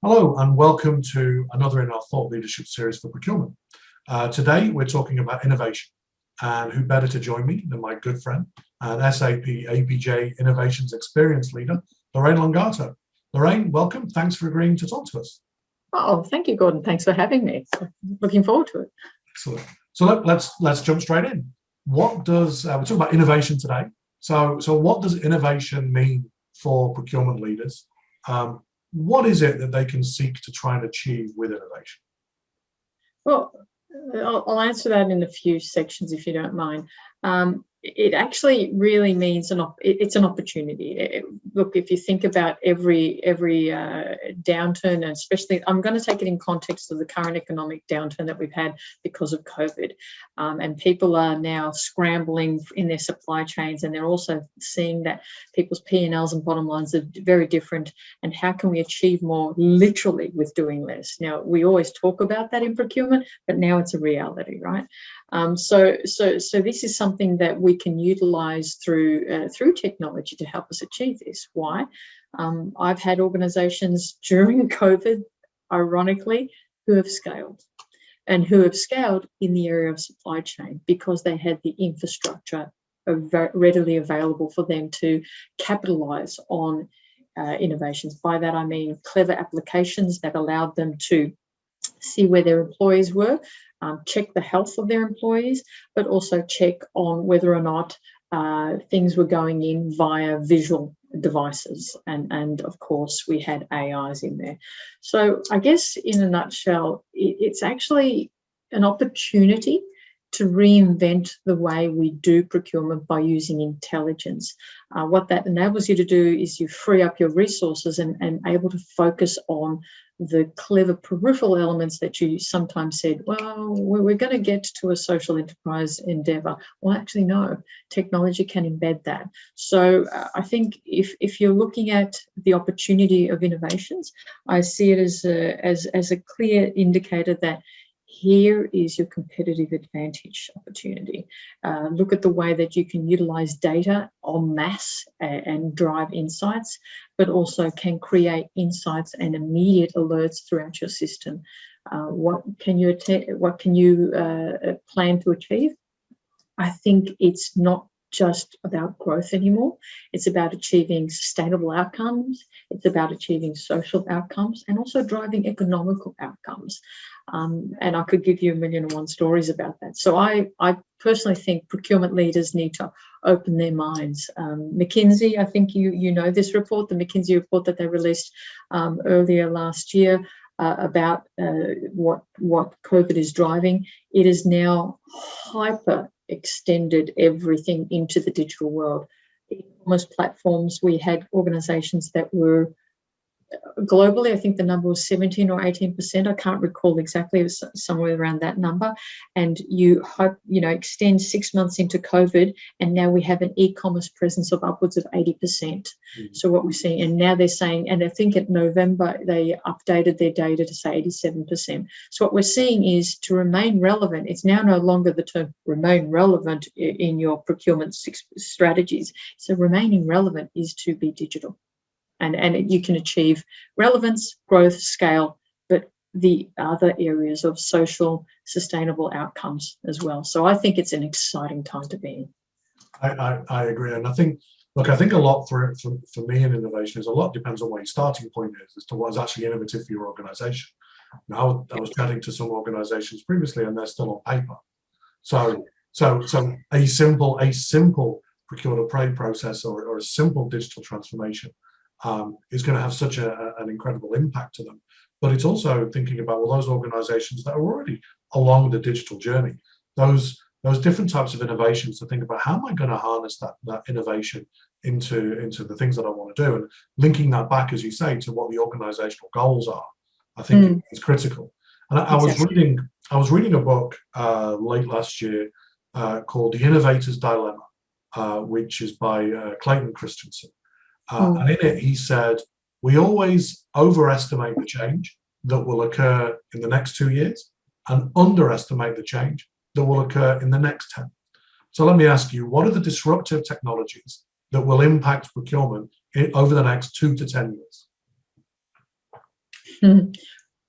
Hello and welcome to another in our thought leadership series for procurement. Today we're talking about innovation, and who better to join me than my good friend and SAP APJ Innovations Experience Leader, Lorraine Longato. Lorraine, welcome. Thanks for agreeing to talk to us. Oh, thank you, Gordon. Thanks for having me. Looking forward to it. Excellent. So let's jump straight in. What does we're talking about innovation today? So what does innovation mean for procurement leaders? What is it that they can seek to try and achieve with innovation? Well, I'll answer that in a few sections, if you don't mind. It actually really means it's an opportunity. Look, if you think about every downturn, and especially, I'm going to take it in context of the current economic downturn that we've had because of COVID, and people are now scrambling in their supply chains, and they're also seeing that people's P&Ls and bottom lines are very different. And how can we achieve more literally with doing less? Now, we always talk about that in procurement, but now it's a reality, right? So this is something that we can utilize through technology to help us achieve this. Why? I've had organizations during COVID, ironically, who have scaled in the area of supply chain because they had the infrastructure readily available for them to capitalize on innovations. By that, I mean clever applications that allowed them to see where their employees were, check the health of their employees, but also check on whether or not things were going in via visual devices. And of course, we had AIs in there. So I guess in a nutshell, it's actually an opportunity to reinvent the way we do procurement by using intelligence. What that enables you to do is you free up your resources and able to focus on the clever peripheral elements that you sometimes said, well, we're going to get to a social enterprise endeavor. Well, actually, no, technology can embed that. So I think if you're looking at the opportunity of innovations, I see it as a clear indicator that here is your competitive advantage opportunity. Look at the way that you can utilize data en masse and drive insights, but also can create insights and immediate alerts throughout your system. What can you plan to achieve? I think it's not just about growth anymore. It's about achieving sustainable outcomes. It's about achieving social outcomes and also driving economical outcomes. And I could give you 1,000,001 stories about that. So I personally think procurement leaders need to open their minds. McKinsey, I think you know this report, the McKinsey report that they released earlier last year about what COVID is driving. It is now hyper extended everything into the digital world. E-commerce platforms, we had organizations that were globally, I think the number was 17 or 18%. I can't recall exactly. It was somewhere around that number. And you hope, extend 6 months into COVID, and now we have an e-commerce presence of upwards of 80%. Mm-hmm. So what we're seeing, and now they're saying, and I think in November they updated their data to say 87%. So what we're seeing is to remain relevant. It's now no longer the term remain relevant in your procurement strategies. So remaining relevant is to be digital. And you can achieve relevance, growth, scale, but the other areas of social, sustainable outcomes as well. So I think it's an exciting time to be in. I agree. And I think a lot for me in innovation is a lot depends on what your starting point is as to what is actually innovative for your organization. Now, I was chatting to some organizations previously, and they're still on paper. So a simple procure-to-pay process or a simple digital transformation is going to have such an incredible impact to them. But it's also thinking about, well, those organizations that are already along the digital journey, those different types of innovations to think about, how am I going to harness that innovation into the things that I want to do, and linking that back, as you say, to what the organizational goals are, I think is critical. And exactly. I was reading a book late last year called The Innovator's Dilemma, which is by Clayton Christensen. And in it, he said, we always overestimate the change that will occur in the next 2 years and underestimate the change that will occur in the next 10. So let me ask you, what are the disruptive technologies that will impact procurement over the next 2 to 10 years?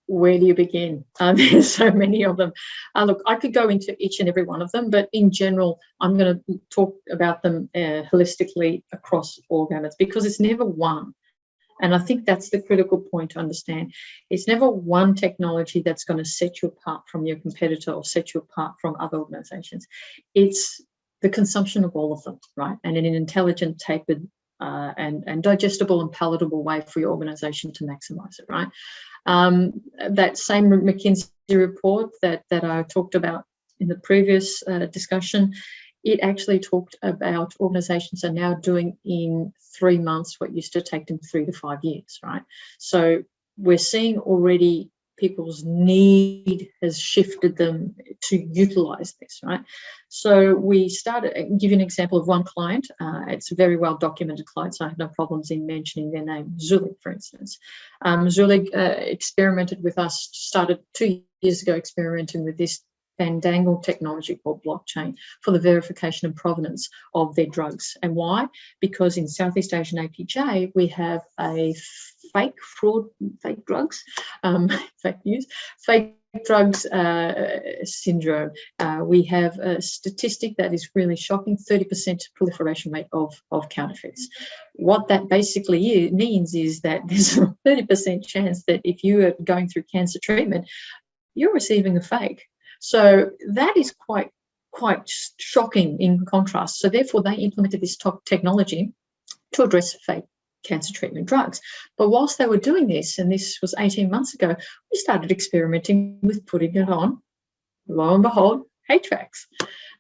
Where do you begin? There's so many of them. Look, I could go into each and every one of them, but in general, I'm going to talk about them holistically across all gamuts, because it's never one. And I think that's the critical point to understand. It's never one technology that's going to set you apart from your competitor or set you apart from other organizations. It's the consumption of all of them, right? And in an intelligent, tapered, and digestible and palatable way for your organization to maximize it, right? That same McKinsey report that I talked about in the previous discussion, it actually talked about organizations are now doing in 3 months what used to take them 3 to 5 years, right? So we're seeing already people's need has shifted them to utilize this, right? So we started, I'll give you an example of one client. It's a very well documented client, so I have no problems in mentioning their name, Zulig, for instance. Zulig experimented with us, started 2 years ago experimenting with this fandangled technology called blockchain for the verification and provenance of their drugs. And why? Because in Southeast Asian APJ, we have a fake drugs syndrome. We have a statistic that is really shocking, 30% proliferation rate of counterfeits. What that basically means is that there's a 30% chance that if you are going through cancer treatment, you're receiving a fake. So that is quite shocking in contrast. So therefore, they implemented this top technology to address fake cancer treatment drugs. But whilst they were doing this, and this was 18 months ago, we started experimenting with putting it on, lo and behold, HVACs.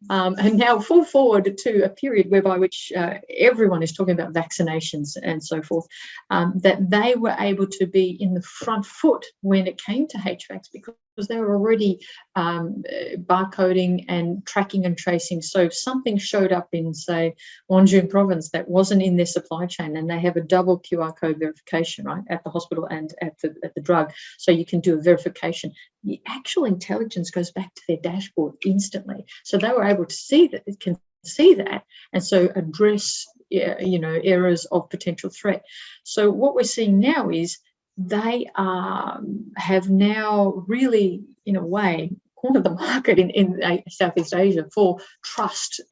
And now full forward to a period whereby which everyone is talking about vaccinations and so forth, that they were able to be in the front foot when it came to HVACs, because they were already barcoding and tracking and tracing. So if something showed up in, say, Wonjun province that wasn't in their supply chain, and they have a double QR code verification, right, at the hospital and at the drug, so you can do a verification. The actual intelligence goes back to their dashboard instantly. So they were able to see that, it can see that, and so address, areas of potential threat. So what we're seeing now is they have now really, in a way, cornered the market in Southeast Asia for trust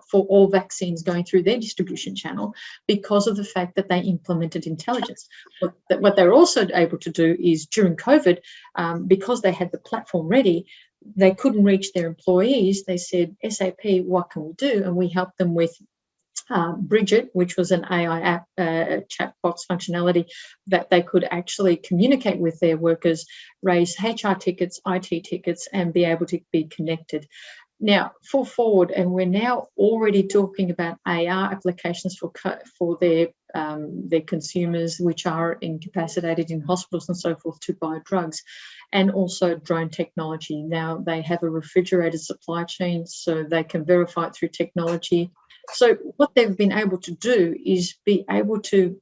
for all vaccines going through their distribution channel, because of the fact that they implemented intelligence. What they're also able to do is, during COVID, because they had the platform ready, they couldn't reach their employees. They said, SAP, what can we do? And we helped them with Bridget, which was an AI app, chatbox functionality that they could actually communicate with their workers, raise HR tickets, IT tickets, and be able to be connected. Now, full forward, and we're now already talking about AR applications for their consumers, which are incapacitated in hospitals and so forth, to buy drugs, and also drone technology. Now they have a refrigerated supply chain, so they can verify it through technology. So what they've been able to do is be able to,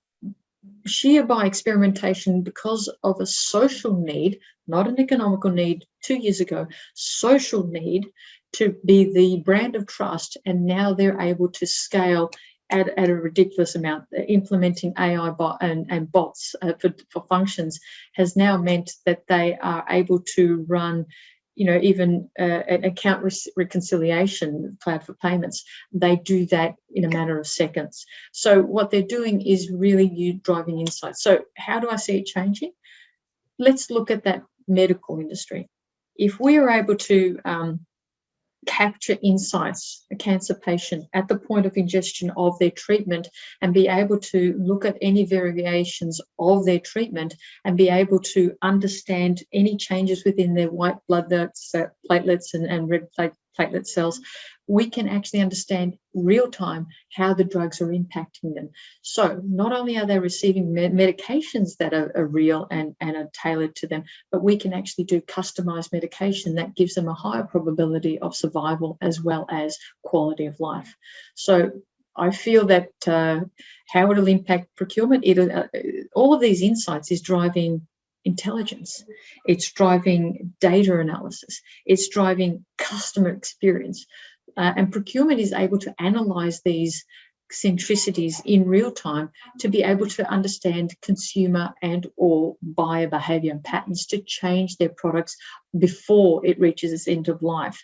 sheer by experimentation, because of a social need, not an economical need 2 years ago, social need to be the brand of trust, and now they're able to scale at a ridiculous amount. Implementing AI and bots for functions has now meant that they are able to run, even an account reconciliation, cloud for payments. They do that in a matter of seconds. So what they're doing is really you driving insights. So how do I see it changing? Let's look at that medical industry. If we are able to capture insights, a cancer patient at the point of ingestion of their treatment, and be able to look at any variations of their treatment, and be able to understand any changes within their white blood platelets and red platelet cells, we can actually understand real time how the drugs are impacting them. So not only are they receiving medications that are real and are tailored to them, but we can actually do customized medication that gives them a higher probability of survival as well as quality of life. So I feel that how it'll impact procurement, all of these insights is driving intelligence. It's driving data analysis. It's driving customer experience. And procurement is able to analyze these centricities in real time to be able to understand consumer and or buyer behavior and patterns to change their products before it reaches its end of life.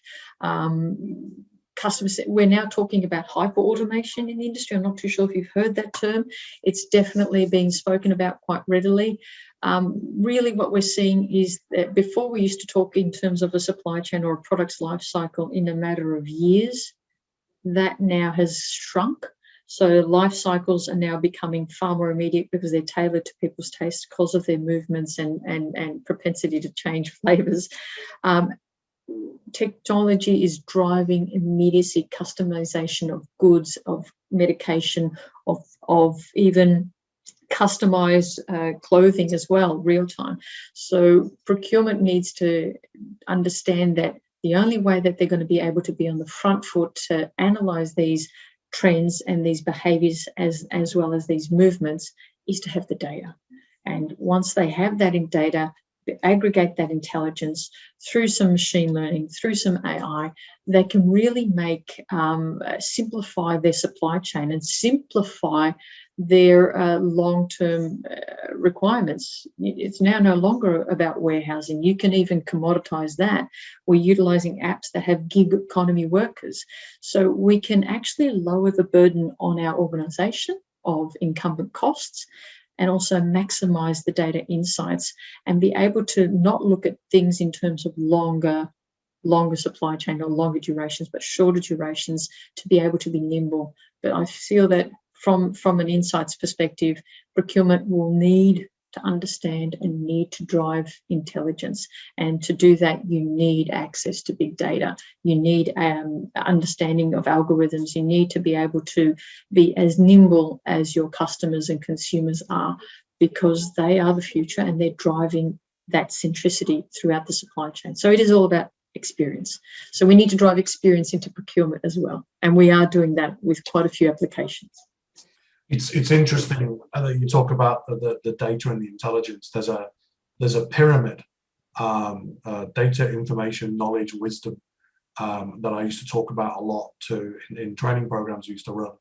Customers, we're now talking about hyper automation in the industry. I'm not too sure if you've heard that term. It's definitely being spoken about quite readily. Really what we're seeing is that before we used to talk in terms of a supply chain or a product's life cycle in a matter of years, that now has shrunk. So life cycles are now becoming far more immediate because they're tailored to people's tastes because of their movements and propensity to change flavors. Technology is driving immediacy, customization of goods, of medication, of even customized clothing as well, real time. So procurement needs to understand that the only way that they're going to be able to be on the front foot to analyze these trends and these behaviors as well as these movements is to have the data. And once they have that in data, aggregate that intelligence through some machine learning, through some AI, they can really make simplify their supply chain and simplify their long-term requirements. It's now no longer about warehousing. You can even commoditize that. We're utilizing apps that have gig economy workers. So we can actually lower the burden on our organization of incumbent costs and also maximize the data insights and be able to not look at things in terms of longer supply chain or longer durations, but shorter durations to be able to be nimble. But I feel that from an insights perspective, procurement will need to understand and need to drive intelligence. And to do that, you need access to big data. You need understanding of algorithms. You need to be able to be as nimble as your customers and consumers are, because they are the future and they're driving that centricity throughout the supply chain. So it is all about experience. So we need to drive experience into procurement as well. And we are doing that with quite a few applications. It's interesting that you talk about the data and the intelligence. There's a pyramid, data, information, knowledge, wisdom, that I used to talk about a lot too in training programs I used to run.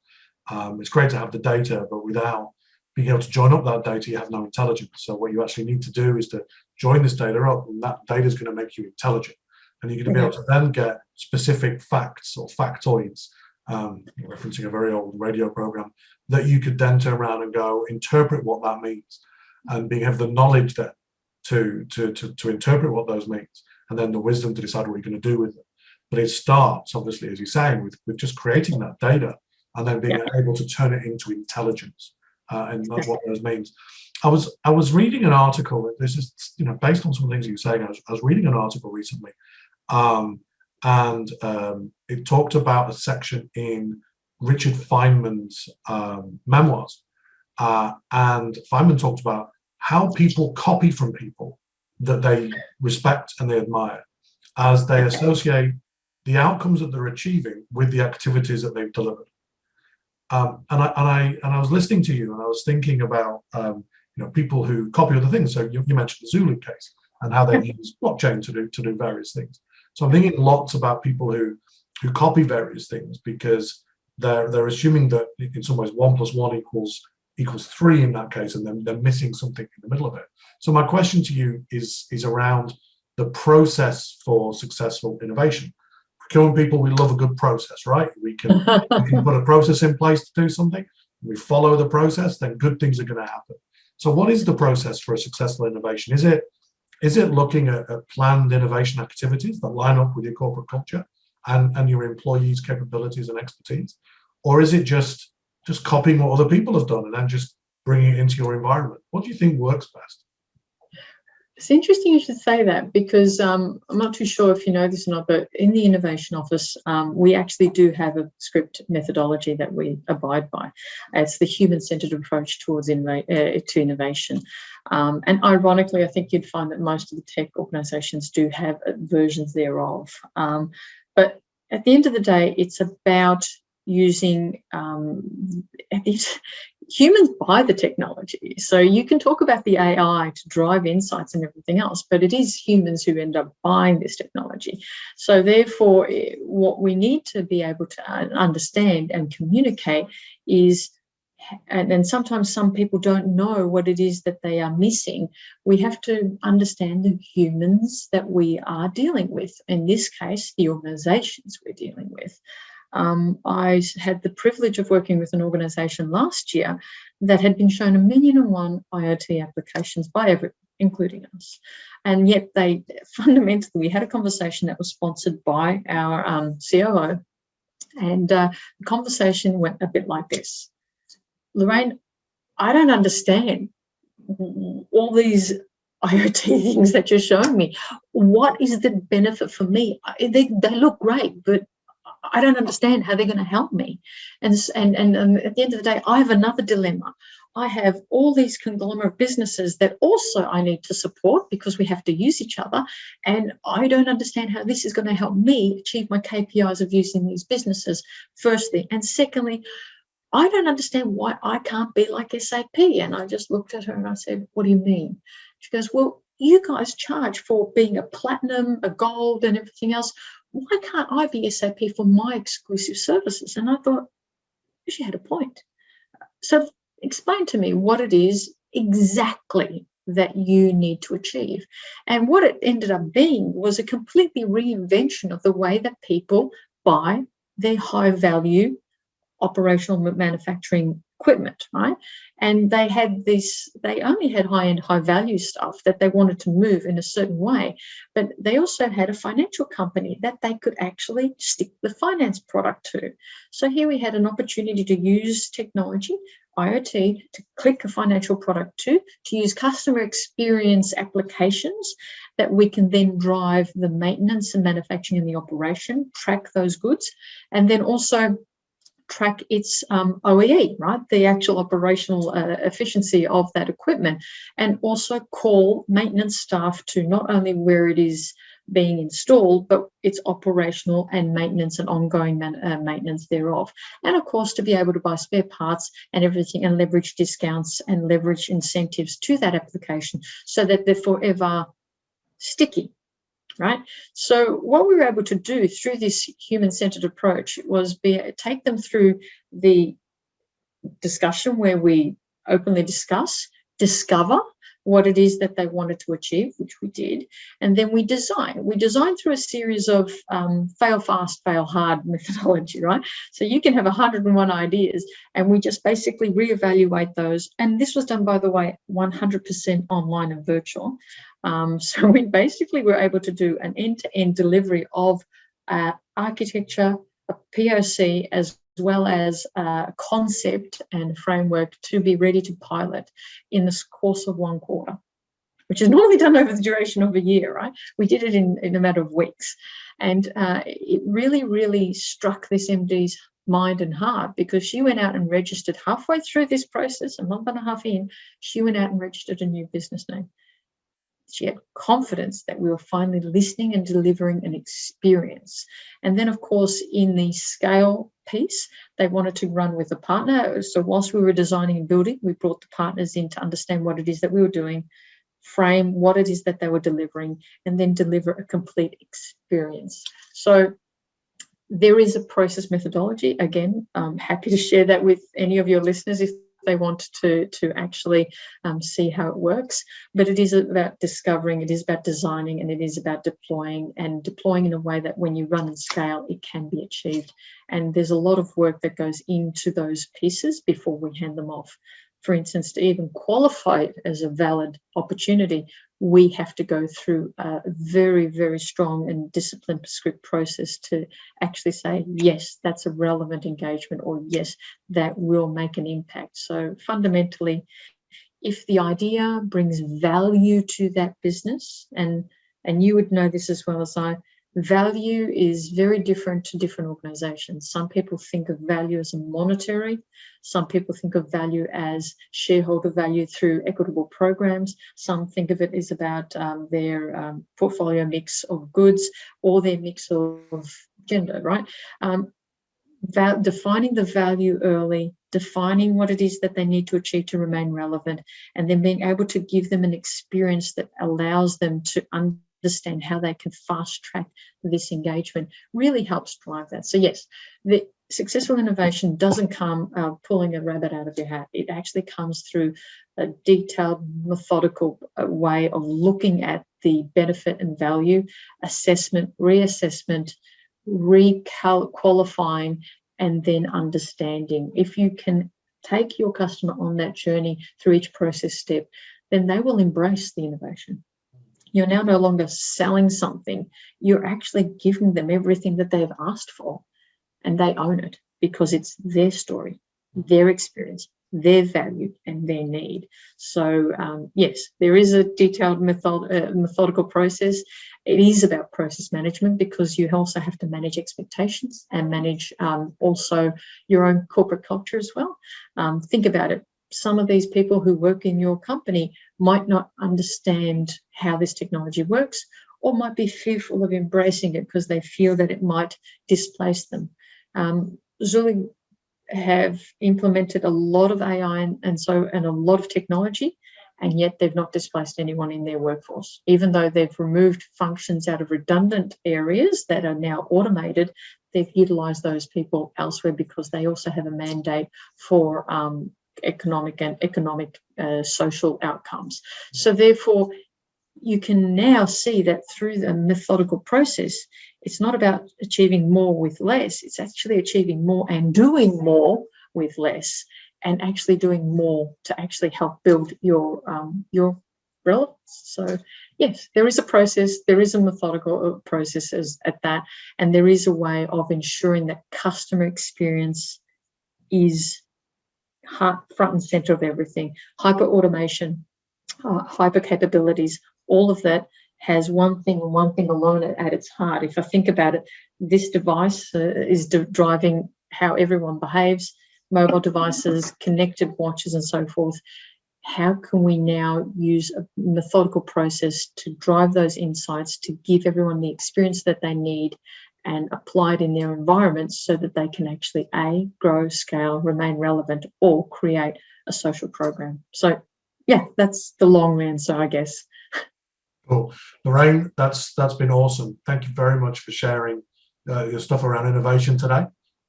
It's great to have the data, but without being able to join up that data, you have no intelligence. So what you actually need to do is to join this data up, and that data is going to make you intelligent, and you're going to be able to then get specific facts or factoids, referencing a very old radio program, that you could then turn around and go interpret what that means, and have the knowledge then to interpret what those means, and then the wisdom to decide what you're going to do with it. But it starts, obviously, as you're saying, with just creating that data and then being able to turn it into intelligence, and that's what those means. I was reading an article. This is based on some things you were saying. I was reading an article recently, and it talked about a section in Richard Feynman's memoirs, and Feynman talked about how people copy from people that they respect and they admire, as they associate the outcomes that they're achieving with the activities that they've delivered. And I was listening to you, and I was thinking about people who copy other things. So you mentioned the Zulu case and how they use blockchain to do various things. So I'm thinking lots about people who copy various things because they're assuming that in some ways 1 + 1 equals 3 in that case, and then they're missing something in the middle of it. So my question to you is around the process for successful innovation. Procurement people, we love a good process, right? We can put a process in place to do something. We follow the process, then good things are going to happen. So what is the process for a successful innovation? Is it looking at planned innovation activities that line up with your corporate culture and your employees' capabilities and expertise? Or is it just copying what other people have done and then just bringing it into your environment? What do you think works best? It's interesting you should say that, because I'm not too sure if you know this or not, but in the innovation office, we actually do have a script methodology that we abide by. It's the human-centered approach towards innovation. And ironically, I think you'd find that most of the tech organizations do have versions thereof. But at the end of the day, it's about using humans buy the technology. So you can talk about the AI to drive insights and everything else, but it is humans who end up buying this technology. So therefore, what we need to be able to understand and communicate is, and sometimes some people don't know what it is that they are missing. We have to understand the humans that we are dealing with. In this case, the organizations we're dealing with. I had the privilege of working with an organisation last year that had been shown 1,000,001 IoT applications by everyone, including us. And yet they fundamentally, we had a conversation that was sponsored by our COO, and the conversation went a bit like this. Lorraine, I don't understand all these IoT things that you're showing me. What is the benefit for me? They look great, but I don't understand how they're going to help me. And at the end of the day, I have another dilemma. I have all these conglomerate businesses that also I need to support because we have to use each other. And I don't understand how this is going to help me achieve my KPIs of using these businesses, firstly. And secondly, I don't understand why I can't be like SAP. And I just looked at her and I said, what do you mean? She goes, well, you guys charge for being a platinum, a gold and everything else. Why can't I be SAP for my exclusive services? And I thought, she had a point. So explain to me what it is exactly that you need to achieve. And what it ended up being was a completely reinvention of the way that people buy their high value operational manufacturing equipment, right? And they only had high-end, high-value stuff that they wanted to move in a certain way, but they also had a financial company that they could actually stick the finance product to. So here we had an opportunity to use technology, IoT, to click a financial product to use customer experience applications that we can then drive the maintenance and manufacturing and the operation, track those goods, and then also track its OEE, right? The actual operational efficiency of that equipment, and also call maintenance staff to not only where it is being installed, but its operational and maintenance and ongoing maintenance thereof. And of course, to be able to buy spare parts and everything and leverage discounts and leverage incentives to that application so that they're forever sticky. Right. So what we were able to do through this human-centered approach was take them through the discussion where we openly discover what it is that they wanted to achieve, which we did, and then we design. We designed through a series of fail fast, fail hard methodology, right? So you can have 101 ideas, and we just basically reevaluate those. And this was done, by the way, 100% online and virtual. So we basically were able to do an end-to-end delivery of architecture, a POC, as well as a concept and framework to be ready to pilot in the course of 1 quarter, which is normally done over the duration of a year, right? We did it in a matter of weeks. And it really, really struck this MD's mind and heart, because she went out and registered halfway through this process, a month and a half in, she went out and registered a new business name. She had confidence that we were finally listening and delivering an experience. And then, of course, in the scale piece, they wanted to run with a partner. So whilst we were designing and building, we brought the partners in to understand what it is that we were doing, frame what it is that they were delivering, and then deliver a complete experience. So there is a process methodology. Again, I'm happy to share that with any of your listeners if they want to actually see how it works. But it is about discovering, it is about designing, and it is about deploying, and deploying in a way that when you run and scale, it can be achieved. And there's a lot of work that goes into those pieces before we hand them off. For instance, to even qualify it as a valid opportunity, we have to go through a very, very strong and disciplined script process to actually say, yes, that's a relevant engagement, or yes, that will make an impact. So fundamentally, if the idea brings value to that business, and you would know this as well as I, value is very different to different organizations. Some people think of value as a monetary. Some people think of value as shareholder value through equitable programs. Some think of it as about their portfolio mix of goods or their mix of gender, right? Defining the value early defining what it is that they need to achieve to remain relevant, and then being able to give them an experience that allows them to understand how they can fast track this engagement really helps drive that. So yes, the successful innovation doesn't come pulling a rabbit out of your hat. It actually comes through a detailed, methodical way of looking at the benefit and value, assessment, reassessment, requalifying, and then understanding. If you can take your customer on that journey through each process step, then they will embrace the innovation. You're now no longer selling something. You're actually giving them everything that they've asked for, and they own it because it's their story, their experience, their value, and their need. So yes, there is a detailed methodical process. It is about process management because you also have to manage expectations and manage also your own corporate culture as well. Think about it. Some of these people who work in your company might not understand how this technology works, or might be fearful of embracing it because they feel that it might displace them. Zuli have implemented a lot of AI and a lot of technology, and yet they've not displaced anyone in their workforce. Even though they've removed functions out of redundant areas that are now automated, they've utilised those people elsewhere because they also have a mandate for economic social outcomes. So therefore, you can now see that through the methodical process, it's not about achieving more with less. It's actually achieving more and doing more with less, and actually doing more to actually help build your relevance. So yes, there is a process, there is a methodical process at that, and there is a way of ensuring that customer experience is front and center of everything. Hyper automation, hyper capabilities, all of that has one thing and one thing alone at its heart. If I think about it, this device is driving how everyone behaves, mobile devices, connected watches, and so forth. How can we now use a methodical process to drive those insights, to give everyone the experience that they need and apply it in their environments so that they can actually A, grow, scale, remain relevant, or create a social program? So yeah, that's the long answer, I guess. Cool. Lorraine, that's been awesome. Thank you very much for sharing your stuff around innovation today.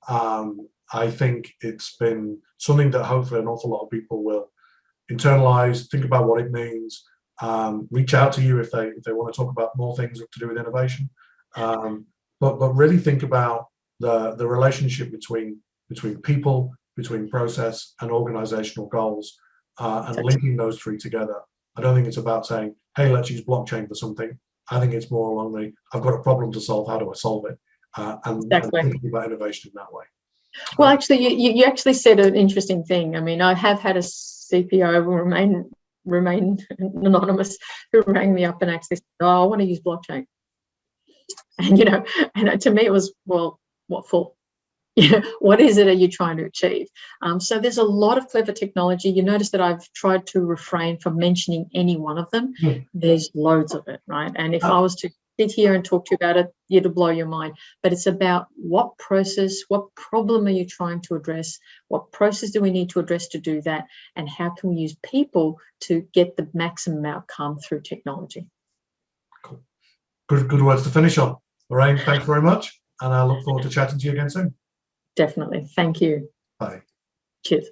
I think it's been something that hopefully an awful lot of people will internalize, think about what it means, reach out to you if they want to talk about more things to do with innovation. But really think about the relationship between people, between process and organizational goals, and linking those three together. I don't think it's about saying, hey, let's use blockchain for something. I think it's more along the, I've got a problem to solve, how do I solve it? And thinking about innovation in that way. Well, actually, you actually said an interesting thing. I mean, I have had a CPO who remain anonymous, who rang me up and actually said, oh, I want to use blockchain. And, and to me it was, well, what for? What is it are you trying to achieve? So there's a lot of clever technology. You notice that I've tried to refrain from mentioning any one of them. Yeah. There's loads of it, right? And if I was to sit here and talk to you about it, it'll blow your mind. But it's about what process, what problem are you trying to address? What process do we need to address to do that? And how can we use people to get the maximum outcome through technology? Cool. Good words to finish on. Lorraine, thanks very much. And I look forward to chatting to you again soon. Definitely. Thank you. Bye. Cheers.